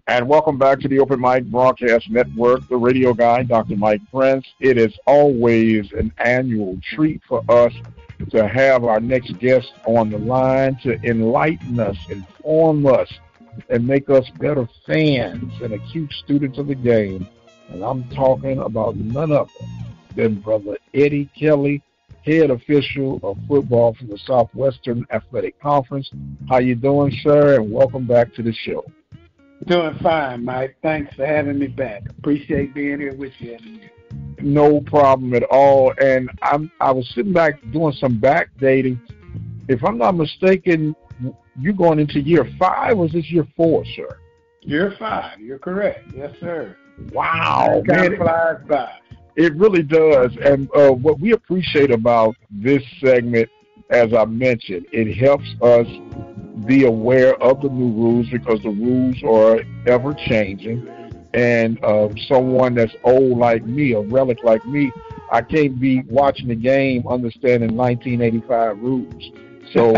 And welcome back to the Open Mic Broadcast Network, the radio guy, Dr. Mike Prince. It is always an annual treat for us to have our next guest on the line to enlighten us, inform us, and make us better fans and acute students of the game. And I'm talking about none other than Brother Eddie Kelly, head official of football for the Southwestern Athletic Conference. How you doing, sir? And welcome back to the show. Doing fine, Mike. Thanks for having me back. Appreciate being here with you. No problem at all. And I was sitting back doing some backdating. If I'm not mistaken, you're going into year 5, or is this year 4, sir? Year 5. You're correct. Yes, sir. Wow, man. It flies by. It really does. And what we appreciate about this segment, as I mentioned, it helps us be aware of the new rules because the rules are ever changing. And someone that's old like me, a relic like me, I can't be watching the game understanding 1985 rules. So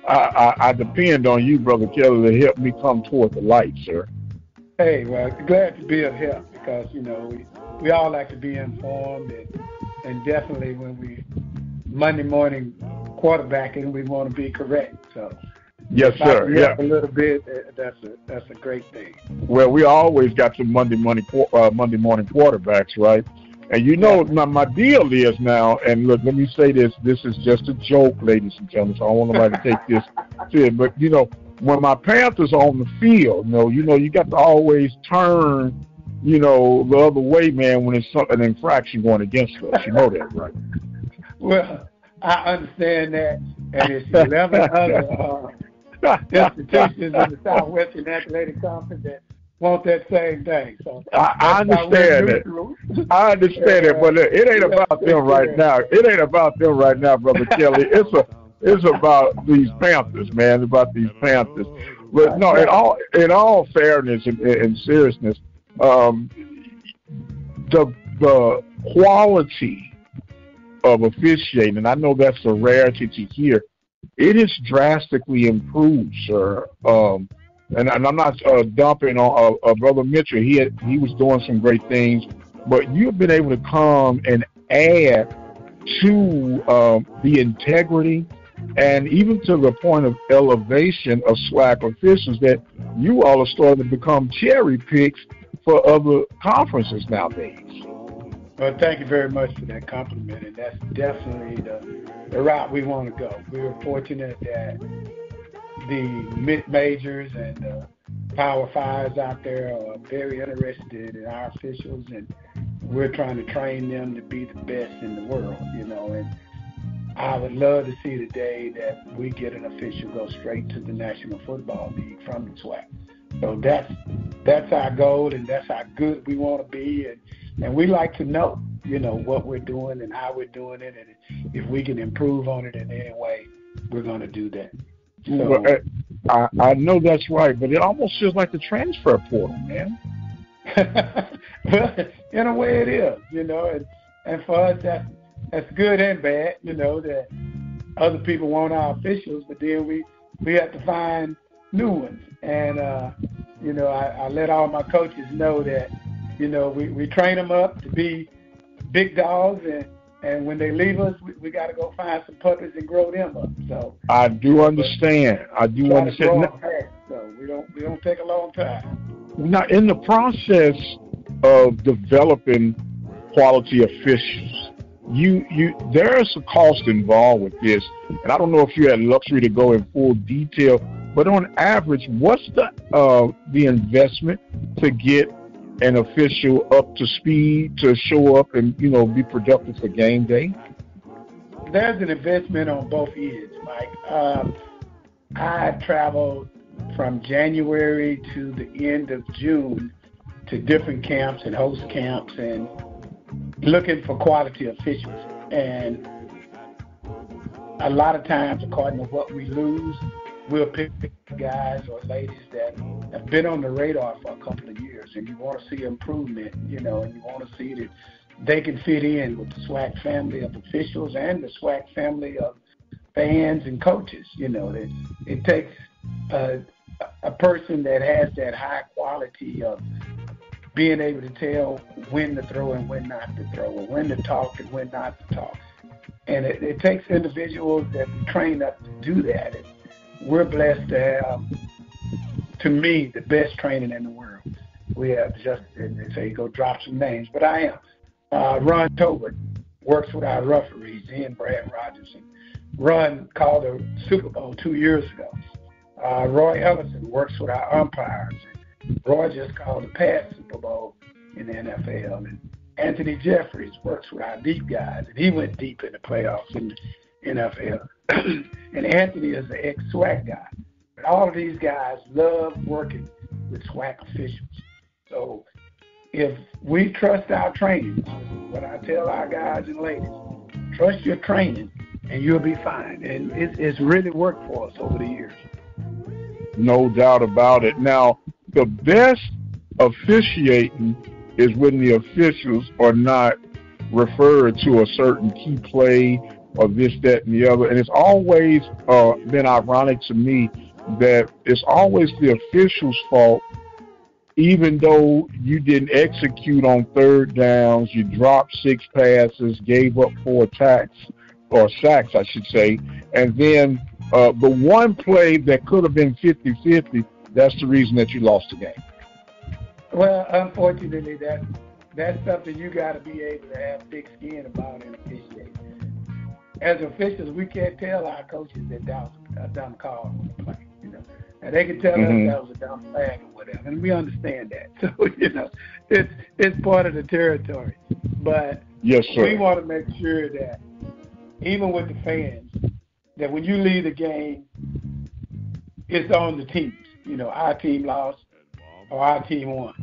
I depend on you, Brother Kelly, to help me come toward the light, sir. Hey, well, glad to be of help because, we all like to be informed and definitely when we Monday morning quarterbacking, we want to be correct. So yes, sir. Yeah, a little bit. That's a great thing. Well, we always got some Monday morning quarterbacks, right? And my deal is now. And look, let me say this: this is just a joke, ladies and gentlemen. So I don't want nobody to take this serious. But when my Panthers are on the field, you got to always turn, the other way, man. When it's an infraction going against us, you know that, right? Well, I understand that, and it's 11 other institutions in the Southwestern Athletic Conference that want that same thing. So I understand it. I understand it, but it ain't about them right now. It ain't about them right now, Brother Kelly. It's about these Panthers, man. It's about these Panthers. But no, in all fairness and seriousness, the quality of officiating, and I know that's a rarity to hear, it has drastically improved, sir. And I'm not dumping on Brother Mitchell. He was doing some great things, but you've been able to come and add to the integrity and even to the point of elevation of SWAC officials that you all are starting to become cherry picks for other conferences nowadays. Well, thank you very much for that compliment, and that's definitely the route we want to go. We were fortunate that the mid-majors and the Power Fives out there are very interested in our officials, and we're trying to train them to be the best in the world, and I would love to see the day that we get an official go straight to the National Football League from the SWAC. So that's our goal, and that's how good we want to be, and we like to know, what we're doing and how we're doing it, and if we can improve on it in any way, we're going to do that. So, well, I know that's right, but it almost feels like the transfer portal, man. Well, in a way it is, and for us that's good and bad, that other people want our officials, but then we have to find new ones. And, I let all my coaches know that, we train them up to be big dogs, and when they leave us, we got to go find some puppies and grow them up. So I do understand. So we don't take a long time. Now, in the process of developing quality officials, there's a cost involved with this, and I don't know if you had luxury to go in full detail, but on average, what's the investment to get an official up to speed to show up and be productive for game day? There's an investment on both ends, Mike. I traveled from January to the end of June to different camps and host camps and looking for quality officials. And a lot of times, according to what we lose, we'll pick guys or ladies that have been on the radar for a couple of years, and you want to see improvement, and you want to see that they can fit in with the SWAC family of officials and the SWAC family of fans and coaches. It takes a person that has that high quality quality of being able to tell when to throw and when not to throw, or when to talk and when not to talk. And it takes individuals that we train up to do that. And we're blessed to have, to me, the best training in the world. We have just, and they say go drop some names, but I am. Ron Tobert works with our referees, he and Brad Rogers. Ron called a Super Bowl 2 years ago. Roy Ellison works with our umpires. Roy just called a past Super Bowl in the NFL. And Anthony Jeffries works with our deep guys, and he went deep in the playoffs in the NFL. And Anthony is the ex-SWAC guy. But all of these guys love working with SWAC officials. So if we trust our training, what I tell our guys and ladies, trust your training and you'll be fine. And it's really worked for us over the years. No doubt about it. Now, the best officiating is when the officials are not referred to a certain key play or this, that, and the other. And it's always been ironic to me that it's always the official's fault, even though you didn't execute on third downs, you dropped 6 passes, gave up 4 sacks, I should say, and then the one play that could have been 50-50, that's the reason that you lost the game. Well, unfortunately, that's something you got to be able to have thick skin about and officiate. As officials, we can't tell our coaches that was a dumb call on the play. And they can tell us that was a dumb flag or whatever, and we understand that. So, it's part of the territory. But yes, sir, we want to make sure that even with the fans, that when you leave the game, it's on the teams. Our team lost or our team won.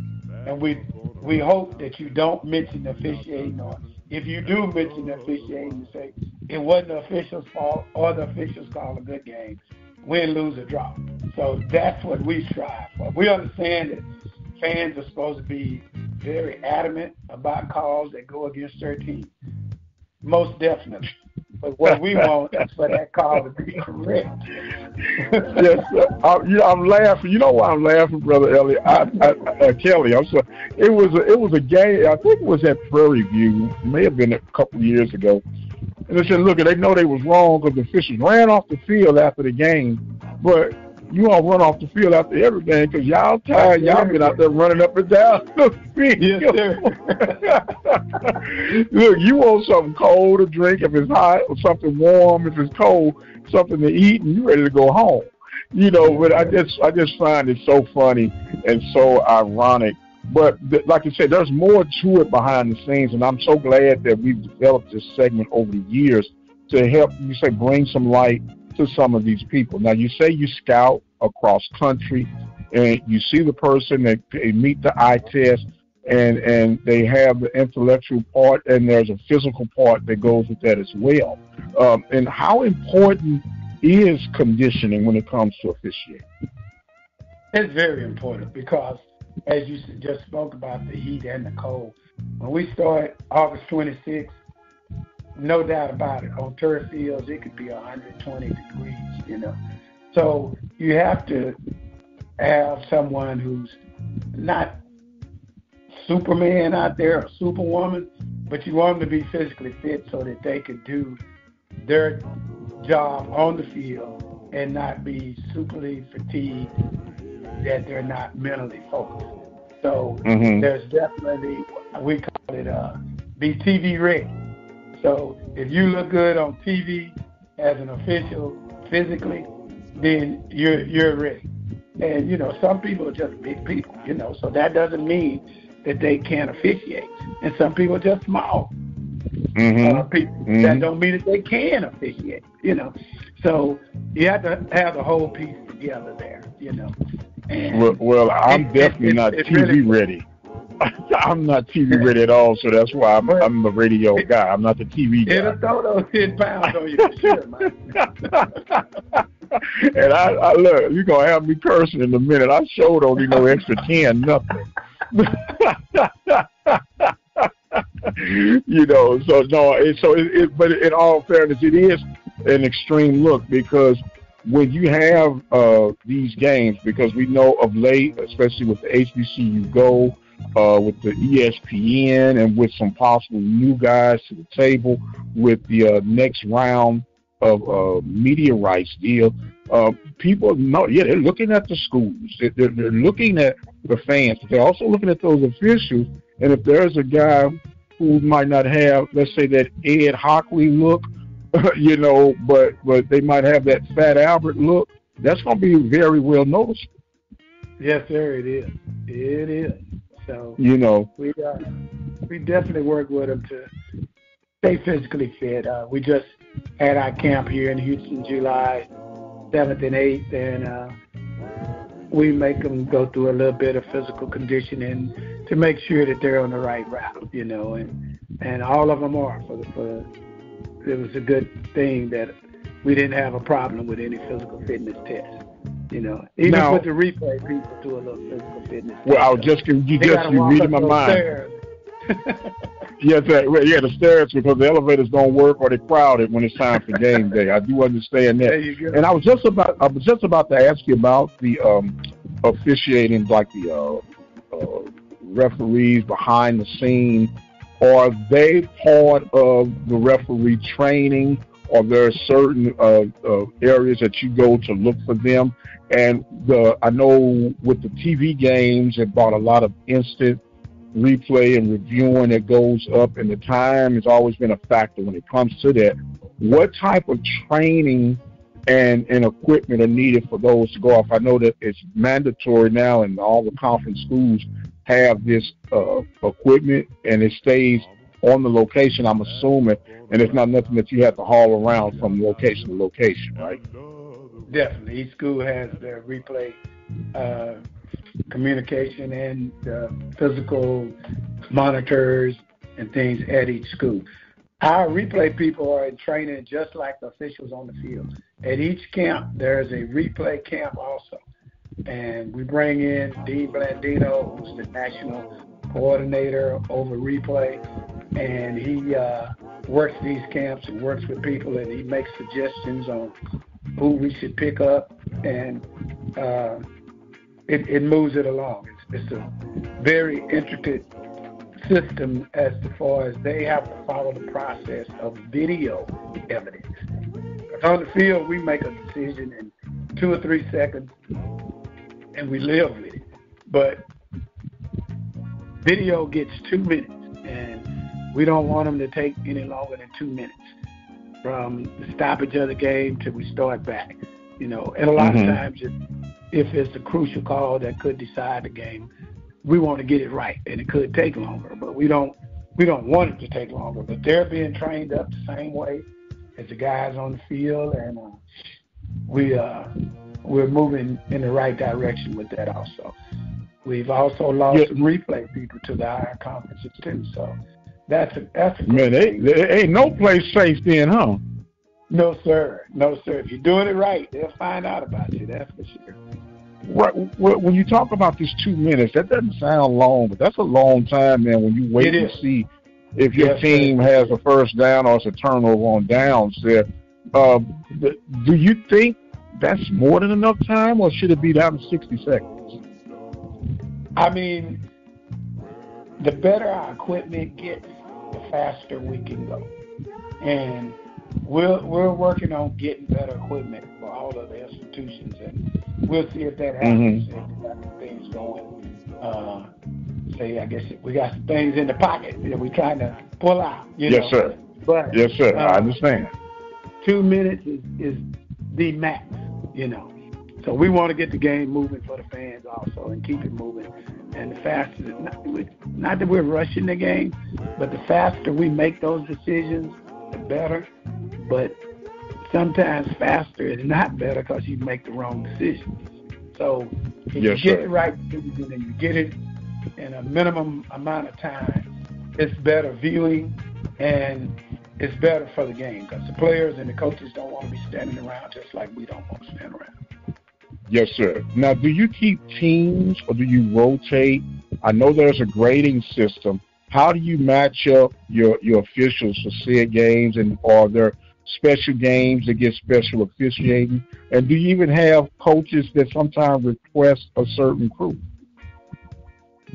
And we hope that you don't mention the officiating, or if you do mention the officiating, say it wasn't the official's fault or the officials called a good game, win, lose, or draw. So that's what we strive for. We understand that fans are supposed to be very adamant about calls that go against their team. Most definitely. But what we want is for that call to be correct. Yes, I'm laughing. You know why I'm laughing, Brother Elliott? Kelly, I'm sorry. It was a game. I think it was at Prairie View. It may have been a couple of years ago. And they said, look, they know they was wrong because the officials ran off the field after the game. But you all run off the field after every game because y'all tired. Y'all been out there running up and down the field. Yes, sir. Look, you want something cold to drink if it's hot, or something warm if it's cold, something to eat, and you ready to go home. But I just find it so funny and so ironic. But like I said, there's more to it behind the scenes, and I'm so glad that we've developed this segment over the years to help, bring some light to some of these people. Now, you say you scout across country, and you see the person, they meet the eye test, and they have the intellectual part, and there's a physical part that goes with that as well. And how important is conditioning when it comes to officiating? It's very important because, as you just spoke about the heat and the cold, when we start August 26th, no doubt about it, on turf fields, it could be 120 degrees, So you have to have someone who's not Superman out there or Superwoman, but you want them to be physically fit so that they could do their job on the field and not be superly fatigued, that they're not mentally focused. So there's definitely, we call it be TV ready. So if you look good on TV as an official physically, then you're ready. And, some people are just big people, so that doesn't mean that they can't officiate. And some people are just small people. That don't mean that they can officiate, So you have to have the whole piece together there, And well, I'm definitely not TV ready. I'm not TV ready at all, so that's why I'm the radio guy. I'm not the TV guy. It'll throw those 10 pounds on you for sure, man. And I look, you're going to have me cursing in a minute. I sure don't need no extra 10, nothing. But in all fairness, it is an extreme look because when you have these games, because we know of late, especially with the HBCU Go, with the ESPN, and with some possible new guys to the table with the next round of media rights deal, people know, yeah, they're looking at the schools, they're looking at the fans, but they're also looking at those officials. And if there's a guy who might not have, let's say, that Ed Hockley look, you know, but they might have that Fat Albert look, that's going to be very well noticed. Yes, sir, it is. It is. So, you know, we definitely work with them to stay physically fit. We just had our camp here in Houston, July 7th and 8th, and we make them go through a little bit of physical conditioning to make sure that they're on the right route, you know, and all of them are. It was a good thing that we didn't have a problem with any physical fitness test, you know. Even now, with the replay, people do a little physical fitness well, test. I was just reading my mind. Yes, the stairs, because the elevators don't work or they're crowded when it's time for game day. I do understand that. There you go. And I was just about to ask you about the officiating, like the referees behind the scene. Are they part of the referee training? Or there are certain areas that you go to look for them? And I know with the TV games, it brought a lot of instant replay and reviewing that goes up, and the time has always been a factor when it comes to that. What type of training and equipment are needed for those to go off? I know that it's mandatory now, and all the conference schools have this equipment, and it stays on the location, I'm assuming, and it's not nothing that you have to haul around from location to location, right? Definitely. Each school has their replay communication and physical monitors and things at each school. Our replay people are in training just like the officials on the field. At each camp, there's a replay camp also. And we bring in Dean Blandino, who's the national coordinator over replay, and he works these camps and works with people, and he makes suggestions on who we should pick up, and it moves it along. It's a very intricate system as far as they have to follow the process of video evidence. On the field, we make a decision in 2 or 3 seconds, and we live with it. But video gets 2 minutes, and we don't want them to take any longer than 2 minutes from the stoppage of the game till we start back. You know, and a lot of times, if it's a crucial call that could decide the game, we want to get it right, and it could take longer. But we don't want it to take longer. But they're being trained up the same way as the guys on the field, and we're moving in the right direction with that also. We've also lost some replay people to the higher conferences too. So that's a man. There ain't no place safe then, huh? No, sir. No, sir. If you're doing it right, they'll find out about you. That's for sure. Right. When you talk about this 2 minutes, that doesn't sound long, but that's a long time, man. When you wait to see if your team has a first down or it's a turnover on downs there, do you think that's more than enough time, or should it be down to 60 seconds? I mean, the better our equipment gets, the faster we can go. And we're working on getting better equipment for all of the institutions, and we'll see if that happens. If we got some things going. I guess we got some things in the pocket that we're trying to pull out. Yes, sir. But, yes, sir. I understand. 2 minutes is the max, you know. So we want to get the game moving for the fans also and keep it moving. And the faster, not that we're rushing the game, but the faster we make those decisions, the better. But sometimes faster is not better because you make the wrong decision. So if you get the right decision and you get it in a minimum amount of time, it's better viewing and it's better for the game because the players and the coaches don't want to be standing around just like we don't want to stand around. Yes, sir. Now, do you keep teams or do you rotate? I know there's a grading system. How do you match up your officials for said games, and are there special games that get special officiating? And do you even have coaches that sometimes request a certain crew?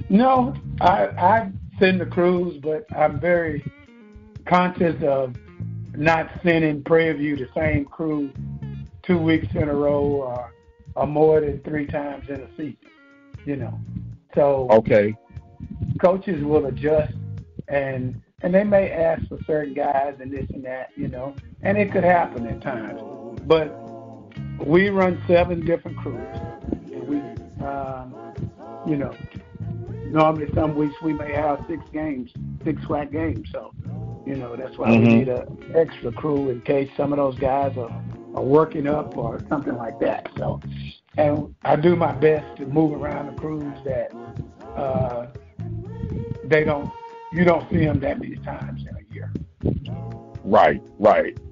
No, I send the crews, but I'm very conscious of not sending Prairie View the same crew 2 weeks in a row or more than 3 times in a season, So okay, coaches will adjust, and they may ask for certain guys and this and that, and it could happen at times. But we run 7 different crews, and we, normally some weeks we may have 6 SWAC games. So, that's why we need an extra crew in case some of those guys are working up or something like that. So, and I do my best to move around the crews that you don't see them that many times in a year. Right.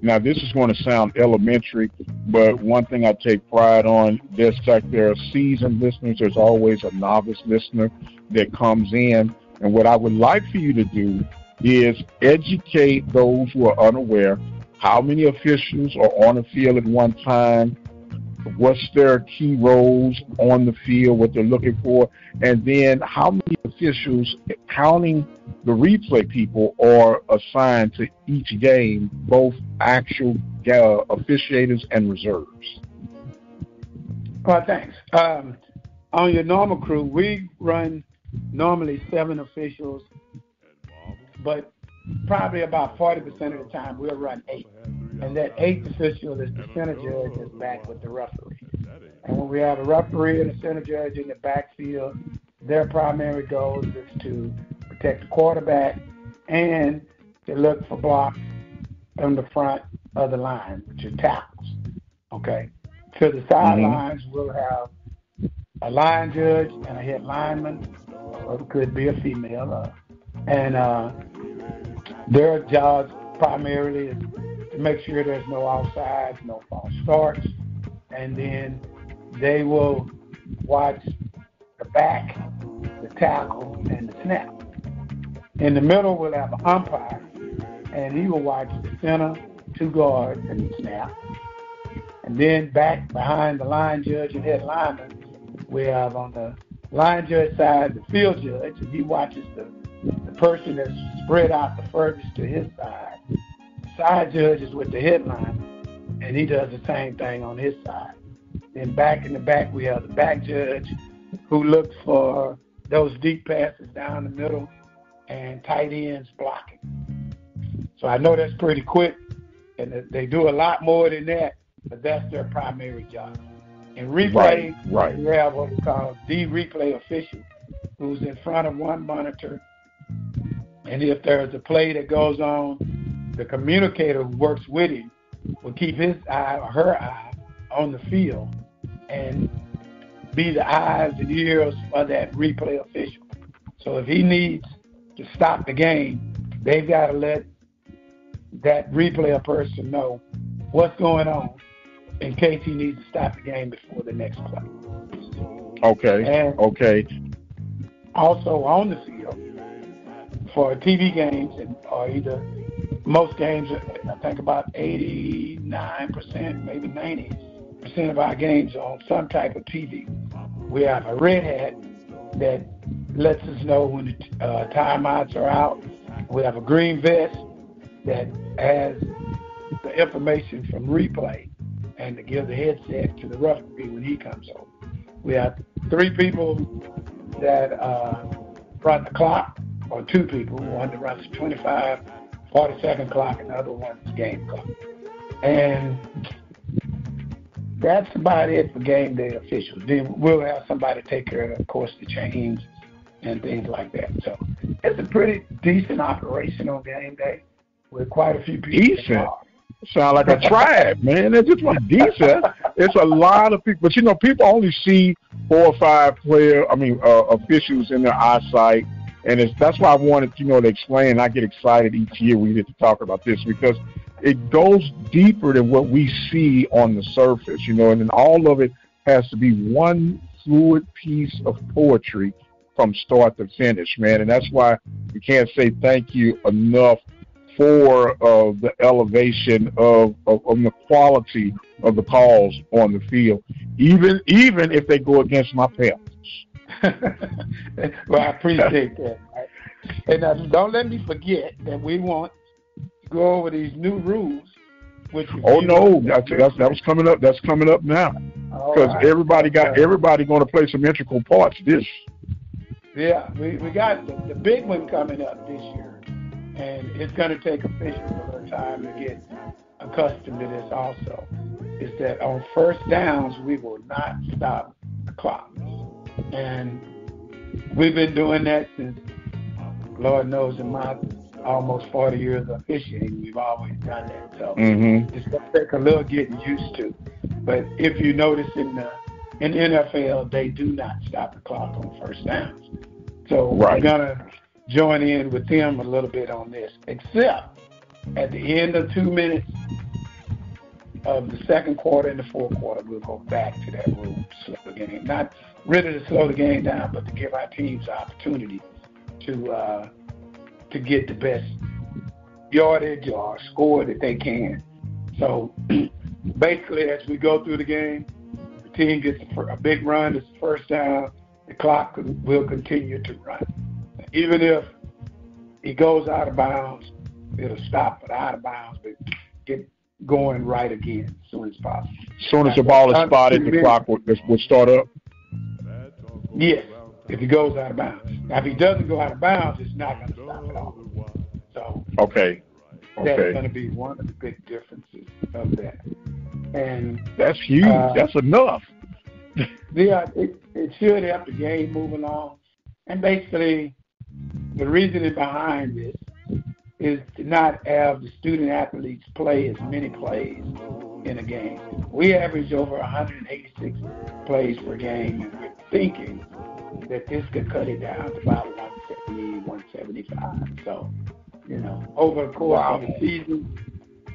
Now, this is going to sound elementary, but one thing I take pride on, just like there are seasoned listeners, there's always a novice listener that comes in. And what I would like for you to do is educate those who are unaware how many officials are on the field at one time, what's their key roles on the field, what they're looking for, and then how many officials, counting the replay people, are assigned to each game, both actual officiators and reserves. Well, thanks. On your normal crew, we run normally 7 officials, but probably about 40% of the time we'll run 8. And that 8th official is the center judge that's back with the referee. And when we have a referee and a center judge in the backfield, their primary goal is to protect the quarterback and to look for blocks on the front of the line, which are tackles. Okay? To the sidelines, we'll have a line judge and a head lineman, or it could be a female. And their jobs primarily is to make sure there's no offsides, no false starts, and then they will watch the back, the tackle, and the snap. In the middle, we'll have an umpire, and he will watch the center, 2 guards, and the snap. And then back behind the line judge and head lineman, we have on the line judge side the field judge, and he watches the person that's spread out the furthest to his side. The side judge is with the headline, and he does the same thing on his side. Then back in the back, we have the back judge who looks for those deep passes down the middle and tight ends blocking. So I know that's pretty quick, and they do a lot more than that, but that's their primary job. In replay, we have what we call the replay official, who's in front of one monitor, and if there's a play that goes on, the communicator who works with him will keep his eye or her eye on the field and be the eyes and ears for that replay official. So if he needs to stop the game, they've got to let that replay person know what's going on in case he needs to stop the game before the next play. Okay. Also on the field, for TV games, or either most games, I think about 89%, maybe 90% of our games are on some type of TV. We have a red hat that lets us know when the timeouts are out. We have a green vest that has the information from replay and to give the headset to the referee when he comes over. We have 3 people that run the clock, or 2 people, one that runs the 25, 40-second clock, and the other one's game clock. And that's about it for game day officials. Then we'll have somebody take care of course, the chains and things like that. So it's a pretty decent operation on game day with quite a few people. Decent? Sound like a tribe, man. It's just one decent. It's a lot of people. But, people only see 4 or 5 officials in their eyesight. And that's why I wanted, to explain. I get excited each year we get to talk about this because it goes deeper than what we see on the surface, and then all of it has to be one fluid piece of poetry from start to finish, man. And that's why we can't say thank you enough for the elevation of the quality of the calls on the field, even if they go against my Panthers. Well, I appreciate that. And don't let me forget that we want to go over these new rules. Oh no, that was coming up. That's coming up now, because everybody going to play some integral parts. Yeah, we got the big one coming up this year, and it's going to take officials a little time to get accustomed to this. Also, is that on first downs we will not stop the clock, and we've been doing that since, Lord knows, in my almost 40 years of officiating, we've always done that. So it's going to take a little getting used to. But if you notice in the NFL, they do not stop the clock on first downs. So we're going to join in with them a little bit on this, except at the end of 2 minutes of the second quarter and the fourth quarter, we'll go back to that rule to slow the game. Not really to slow the game down, but to give our teams the opportunity to get the best yardage or score that they can. So basically, as we go through the game, the team gets a big run. It's the first down. The clock will continue to run. Even if he goes out of bounds, it'll stop at out of bounds, but get going right again as soon as possible. As soon as the ball is spotted, the clock will start up? Yes, if he goes out of bounds. Now, if he doesn't go out of bounds, it's not going to stop at all. So okay. That's going to be one of the big differences of that. And that's huge. That's enough. Yeah, it should help the game move along. And basically, the reasoning behind this is to not have the student athletes play as many plays in a game. We average over 186 plays per game, and we're thinking that this could cut it down to about 170, 175. So, over the course of the season,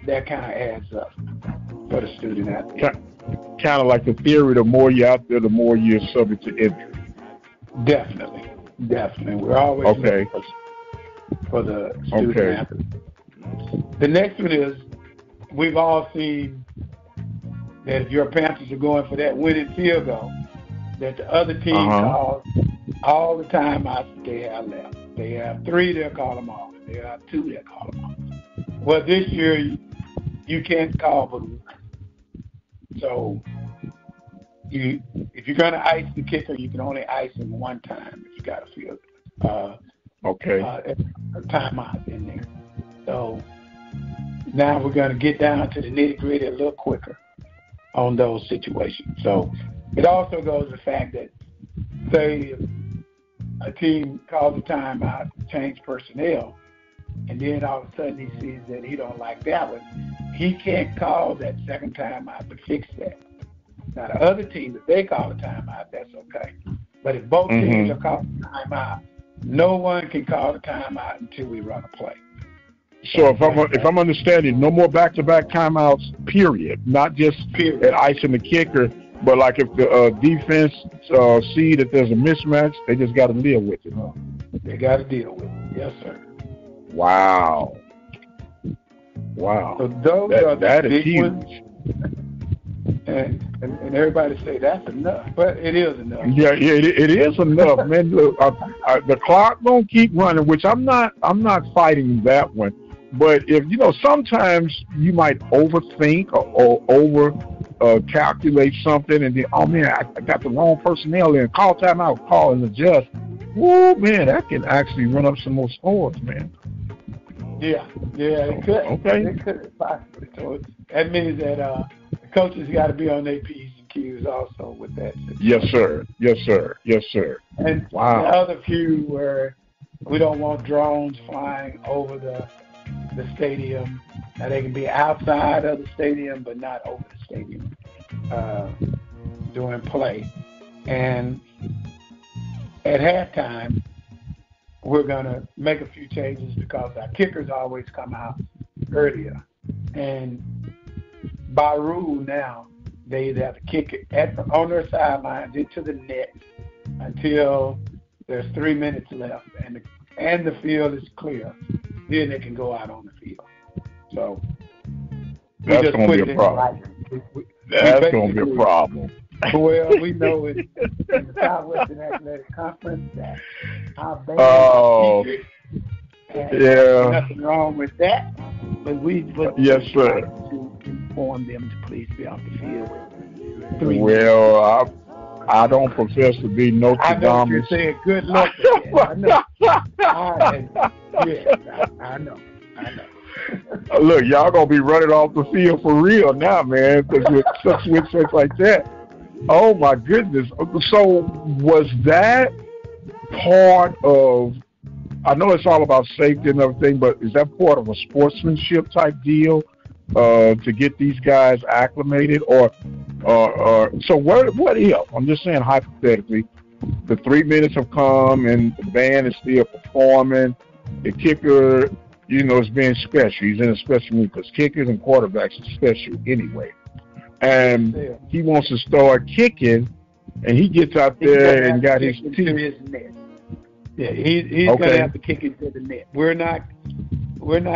that kind of adds up for the student athletes. Kind of like the theory, the more you're out there, the more you're subject to injury. Definitely. We're always looking for the student athletes. The next one is, we've all seen that if your Panthers are going for that winning field goal, that the other team calls all the timeouts they have left. They have 3, they'll call them off. They have 2, they'll call them off. Well, this year, you can't call but 1. So, if you're going to ice the kicker, you can only ice him 1 time if you got a field a timeout in there. So now we're going to get down to the nitty-gritty a little quicker on those situations. So it also goes to the fact that, say, a team calls a timeout, change personnel, and then all of a sudden he sees that he don't like that one, he can't call that second timeout to fix that. Now, the other team, if they call a timeout, that's okay. But if both teams are calling a timeout, no one can call a timeout until we run a play. So if I'm understanding, no more back-to-back timeouts, period. Not just at icing the kicker, but like if the defense see that there's a mismatch, they just got to deal with it. Huh? They got to deal with it. Yes, sir. Wow. So those are the big huge ones. And everybody say that's enough, but it is enough. Yeah, it is enough, man. Look, the clock don't keep running, which I'm not fighting that one. But if sometimes you might overthink or over calculate something, and then I got the wrong personnel in. Call timeout, call and adjust. Woo, man, that can actually run up some more scores, man. Yeah, it could. Okay. It could possibly. So that means that the coaches got to be on their P's and Q's also with that situation. Yes, sir. And the other few where we don't want drones flying over the stadium. Now, they can be outside of the stadium, but not over the stadium during play. And at halftime, we're going to make a few changes because our kickers always come out earlier. And by rule now, they either have to kick it on their sidelines into the net until there's 3 minutes left and the field is clear. Then they can go out on the field. So that's going to be a problem. That's going to be a problem. Well, we know in the Southwestern Athletic Conference that our band are secret, and nothing wrong with that. But we would yes, sir. like to inform them to please be off the field with 3 minutes. Well, I don't profess to be Notre Dame. I know you're saying good luck with that. I know. Look, y'all gonna be running off the field for real now, man, because with such like that. Oh my goodness! So was that part of? I know it's all about safety and everything, but is that part of a sportsmanship type deal to get these guys acclimated, or so? What if? I'm just saying hypothetically, the 3 minutes have come and the band is still performing. The kicker, is being special. He's in a special mood because kickers and quarterbacks are special anyway. And he wants to start kicking, and he gets out there and got his teeth. Yeah, he's gonna have to kick it to the net. We're not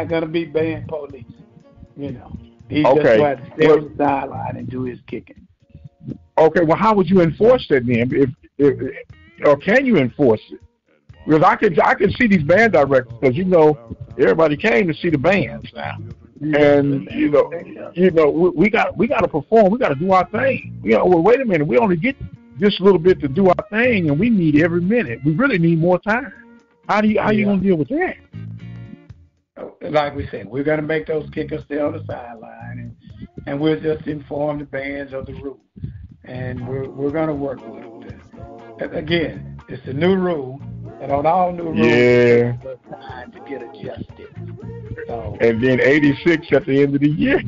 gonna be band police. He's just going to stay on the sideline and do his kicking. Okay, well, how would you enforce that then? Or can you enforce it? Because I can see these band directors, because everybody came to see the bands now, and we got to perform. We got to do our thing. Well, wait a minute, we only get just a little bit to do our thing, and we need every minute. We really need more time. How you gonna deal with that? Like we said, we're gonna make those kickers stay on the sideline, and we'll just inform the bands of the rule, and we're gonna work with them. Again, it's a new rule. And on all new rules, it takes time to get adjusted. So, and then 86 at the end of the year.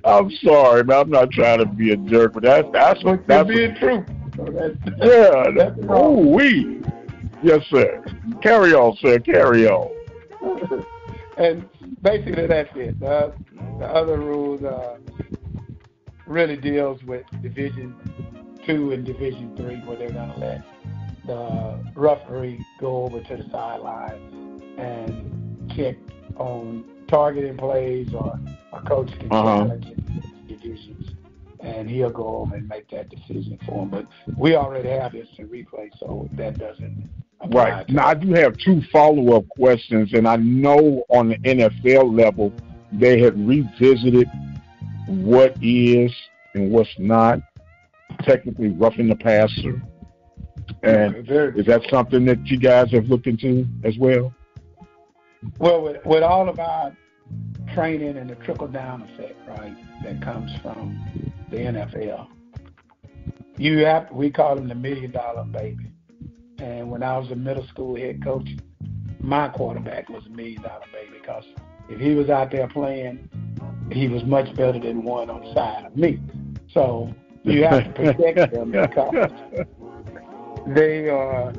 I'm sorry, man. I'm not trying to be a jerk, but that's being true. So we. Yes, sir. Carry on, sir. Carry on. And basically, that's it. The other rules really deals with Division 2 and Division 3, where they're going to let the referee go over to the sideline and check on targeting plays, or a coach can challenge in divisions, and he'll go over and make that decision for him. But we already have this in replay, so that doesn't apply. Right. Now, I do have 2 follow-up questions, and I know on the NFL level they have revisited what is and what's not technically roughing the passer. And is that something that you guys have looked into as well? Well, with all of our training and the trickle-down effect, right, that comes from the NFL, we call him the $1 million baby. And when I was a middle school head coach, my quarterback was $1 million baby, because if he was out there playing, he was much better than one on the side of me. So you have to protect them, because they are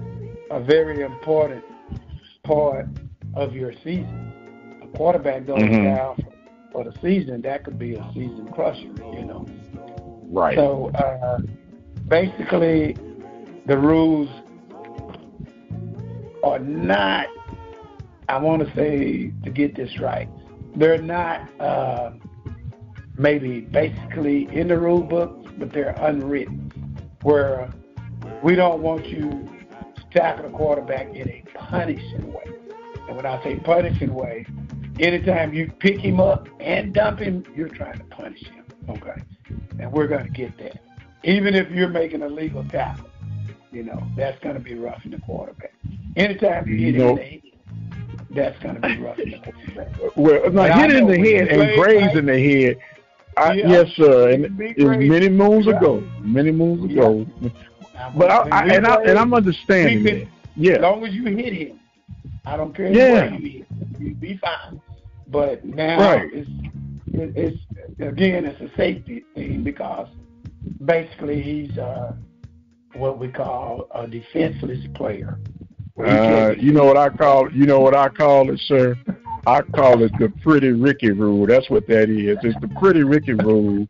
a very important part of your season. A quarterback goes down for the season, that could be a season crusher, Right. So basically, the rules are not, I want to say, to get this right, they're not maybe basically in the rule book, but they're unwritten, where we don't want you to tackle the quarterback in a punishing way. And when I say punishing way, anytime you pick him up and dump him, you're trying to punish him, okay? And we're going to get that. Even if you're making a legal tackle, that's going to be roughing the quarterback. Anytime you hit him in the head, that's going to be roughing the quarterback. Well, now, hit in the head and graze in the head. Yes, sir. And it was many moons ago. But I'm understanding that. Yeah. As long as you hit him, I don't care where you hit him, you'll be fine. But now it's again, it's a safety thing, because basically he's what we call a defenseless player. You know what I call it, sir? I call it the Pretty Ricky rule. That's what that is. It's the Pretty Ricky rule.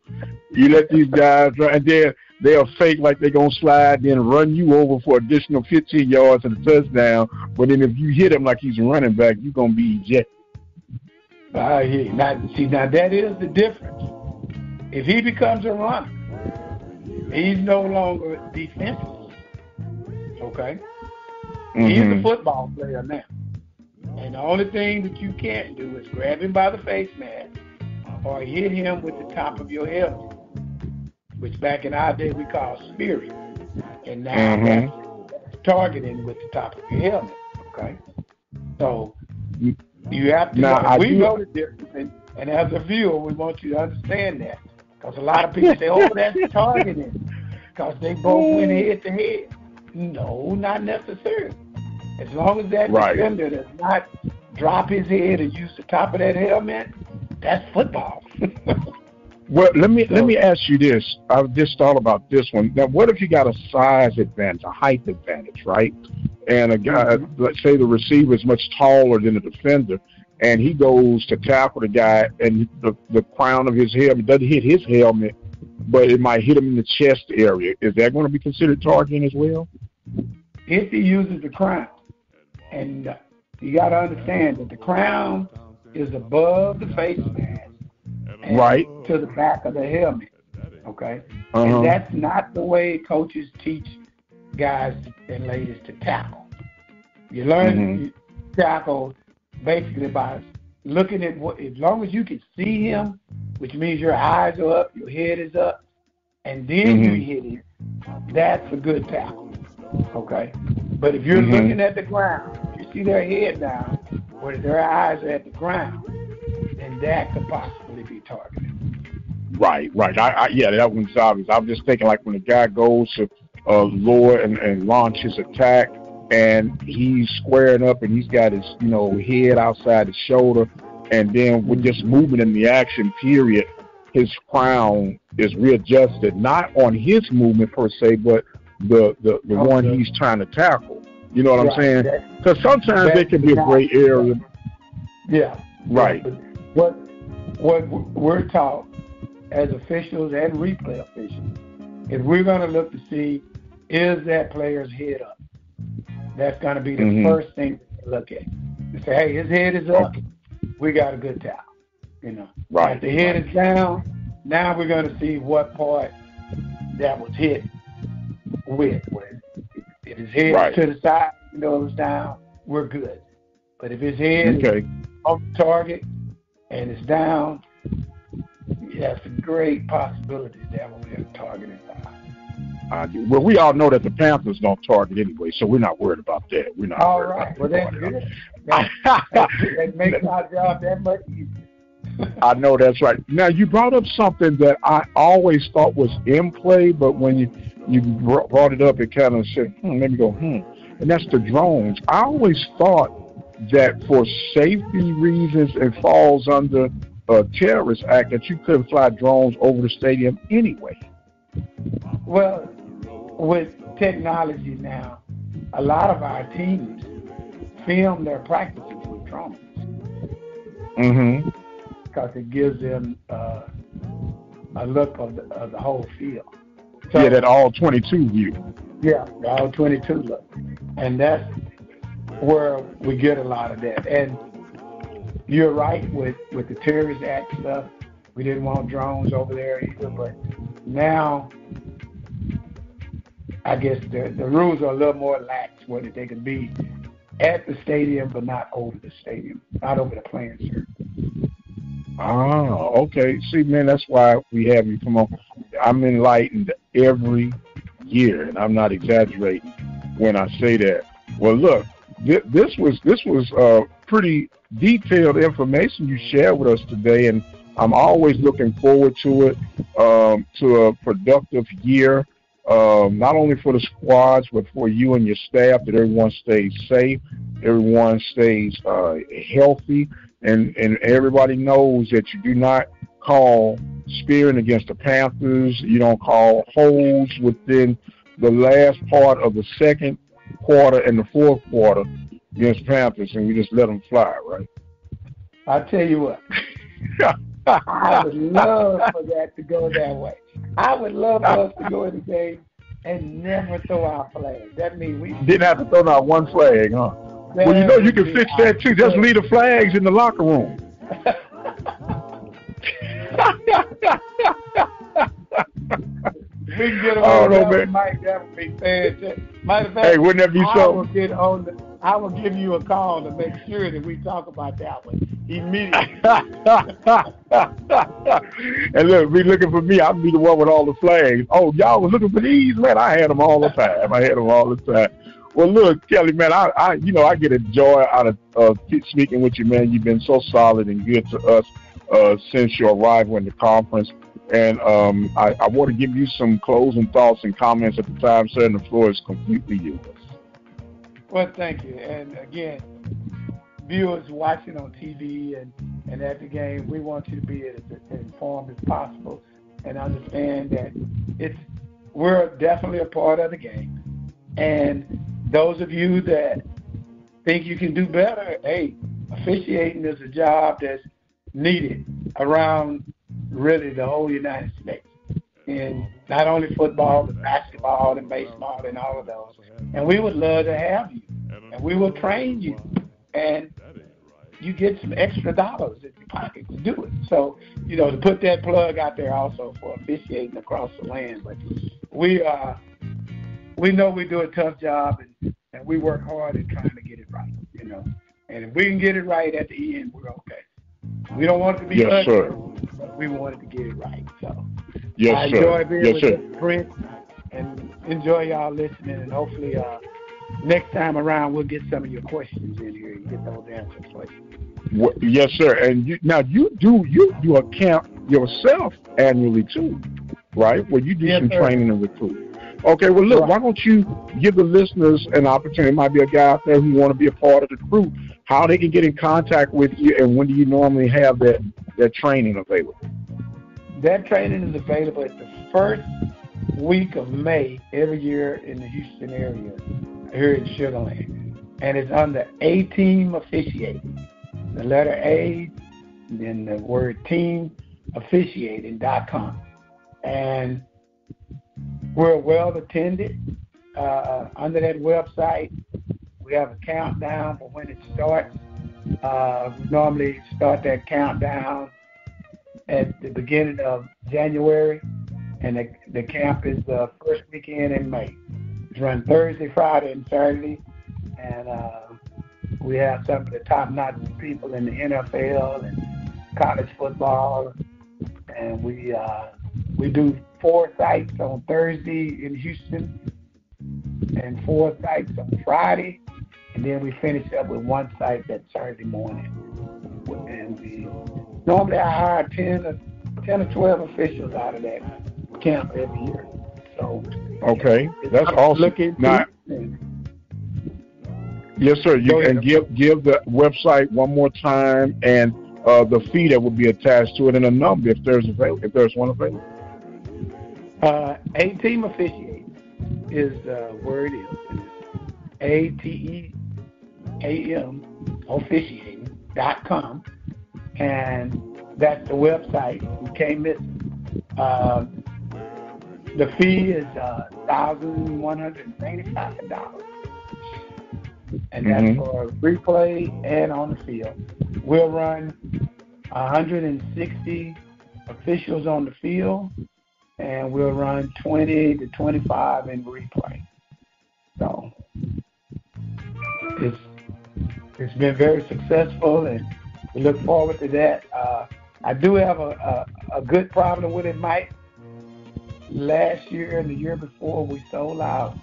You let these guys, and then they'll fake like they're going to slide, then run you over for additional 15 yards and a touchdown. But then if you hit him like he's a running back, you're going to be ejected. Now that is the difference. If he becomes a runner, he's no longer defensive. Okay? He's a football player now. And the only thing that you can't do is grab him by the face mask or hit him with the top of your helmet, which back in our day we call spearing. And now that's targeting with the top of your helmet. Okay? So you have to know. We know the difference. And as a viewer, we want you to understand that. Because a lot of people say, oh, that's targeting. Because they both went head to head. No, not necessarily. As long as that defender does not drop his head and use the top of that helmet, that's football. Well, let me ask you this. I just thought about this one. Now, what if you got a size advantage, a height advantage, right? And a guy, let's say the receiver is much taller than the defender, and he goes to tackle the guy, and the crown of his helmet doesn't hit his helmet, but it might hit him in the chest area. Is that going to be considered targeting as well? If he uses the crown. And you got to understand that the crown is above the face mask, to the back of the helmet. Okay, and that's not the way coaches teach guys and ladies to tackle. You learn to tackle basically by looking at what. As long as you can see him, which means your eyes are up, your head is up, and then you hit him. That's a good tackle. Okay. But if you're looking at the ground, you see their head down, where their eyes are at the ground, then that could possibly be targeted. Right. Yeah, that one's obvious. I'm just thinking like when a guy goes to lower and launch his attack, and he's squaring up and he's got his head outside his shoulder, and then with just movement in the action period, his crown is readjusted, not on his movement per se, but the one he's trying to tackle. You know what I'm saying? Because sometimes there can be a gray area. Yeah. Right. What we're taught as officials and replay officials is we're going to look to see, is that player's head up? That's going to be the first thing to look at. To say, hey, his head is up. We got a good tackle. Right. If the head is down, now we're going to see what part that was hit with. If his head is to the side, it's down, we're good. But if his head is on target and it's down, that's a great possibility that we'll be targeted by. Well, we all know that the Panthers don't target anyway, so we're not worried about that. We're not all worried right. about that. Well, that's good. That makes our job that much easier. I know that's right. Now, you brought up something that I always thought was in play, but when you brought it up, it kind of said, let me go, and that's the drones. I always thought that for safety reasons, it falls under a terrorist act that you couldn't fly drones over the stadium anyway. Well, with technology now, a lot of our teams film their practices with drones. Because it gives them a look of the whole field. So, that all 22 view. Yeah, the all 22 look. And that's where we get a lot of that. And you're right with the Terrorist Act stuff. We didn't want drones over there either, but now I guess the rules are a little more lax where they can be at the stadium but not over the stadium, not over the playing surface. Oh, okay. See, man, that's why we have you come on. I'm enlightened every year, and I'm not exaggerating when I say that. Well, look, this was pretty detailed information you shared with us today, and I'm always looking forward to it, to a productive year, not only for the squads, but for you and your staff, that everyone stays safe, everyone stays healthy, and everybody knows that you do not call spearing against the Panthers. You don't call holds within the last part of the second quarter and the fourth quarter against the Panthers, and you just let them fly, right? I'll tell you what. I would love for that to go that way. I would love for us to go in the game and never throw our flag. That means we didn't have to throw out one flag, huh? Well, you know you can fix that too. Just leave the flags in the locker room. We can get away with Mike. That would be fantastic. Matter of fact, hey, wouldn't that be so? I will give you a call to make sure that we talk about that one immediately. And look, be looking for me. I'll be the one with all the flags. Oh, y'all was looking for these, man. I had them all the time. Well, look, Kelly, man, I get a joy out of speaking with you, man. You've been so solid and good to us since your arrival in the conference. And I want to give you some closing thoughts and comments at the time, sir, and the floor is completely yours. Well, thank you. And again, viewers watching on TV and at the game, we want you to be as informed as possible and understand that we're definitely a part of the game. And those of you that think you can do better, hey, officiating is a job that's needed around really the whole United States. In not only football, but basketball and baseball and all of those. And we would love to have you. And we will train you. And you get some extra dollars in your pocket to do it. So, to put that plug out there also for officiating across the land. But we know we do a tough job and we work hard at trying to get it right, And if we can get it right at the end, we're okay. We don't want it to be ugly, but we wanted to get it right. So I enjoy being with this Prince and enjoy y'all listening. And hopefully next time around we'll get some of your questions in here and get those answers for you. Well, yes, sir. And you do a camp yourself annually too, right? Where you do some training and recruiting. Okay, well, look, why don't you give the listeners an opportunity? There might be a guy out there who want to be a part of the group, how they can get in contact with you, and when do you normally have that training available? That training is available at the first week of May every year in the Houston area, here in Sugar Land. And it's under A-Team Officiating. The letter A, then the word team, officiating.com. And we're well attended. Under that website, we have a countdown for when it starts. We normally start that countdown at the beginning of January, and the camp is the first weekend in May. It's run Thursday, Friday, and Saturday, and we have some of the top-notch people in the NFL and college football, and we do 4 sites on Thursday in Houston and 4 sites on Friday, and then we finish up with 1 site that Saturday morning. And normally I hire 10 or 12 officials out of that camp every year. So okay, that's awesome. Now, yes, sir. You can give the website one more time and the fee that will be attached to it and a number if there's one available. A-Team Officiating is where it is. A-T-E-A-M officiating.com, and that's the website. You can't miss it. The fee is $1,195, and that's for replay and on the field. We'll run 160 officials on the field, and we'll run 20 to 25 in replay. So it's been very successful, and we look forward to that. I do have a good problem with it, Mike. Last year and the year before, we sold out.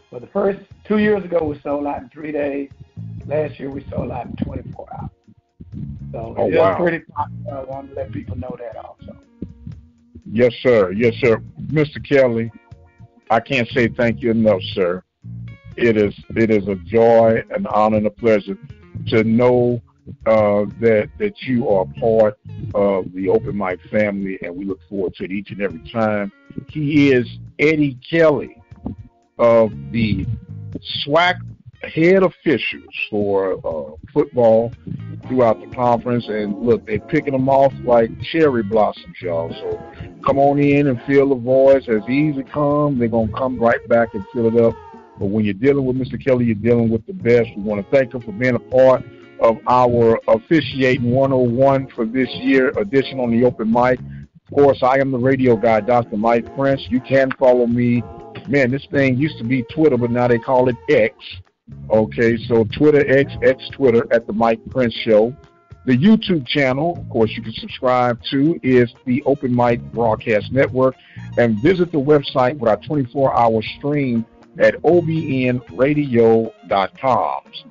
For the first 2 years ago, we sold out in 3 days. Last year, we sold out in 24 hours. So it's pretty popular. I want to let people know that also. Yes, sir. Yes, sir. Mr. Kelly, I can't say thank you enough, sir. It is a joy, an honor, and a pleasure to know that you are part of the Open Mic family, and we look forward to it each and every time. He is Eddie Kelly of the SWAC head officials for football throughout the conference. And look, they're picking them off like cherry blossoms, y'all. So come on in and feel the voice. As easy come, they're going to come right back and fill it up. But when you're dealing with Mr. Kelly, you're dealing with the best. We want to thank him for being a part of our Officiating 101 for this year edition on the open mic. Of course, I am the radio guy, Dr. Mike Prince. You can follow me. Man, this thing used to be Twitter, but now they call it X. Okay, so Twitter, X Twitter at the Mike Prince Show. The YouTube channel, of course, you can subscribe to is the Open Mic Broadcast Network. And visit the website with our 24-hour stream at obnradio.com.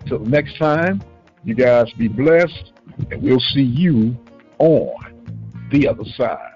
Until next time, you guys be blessed, and we'll see you on the other side.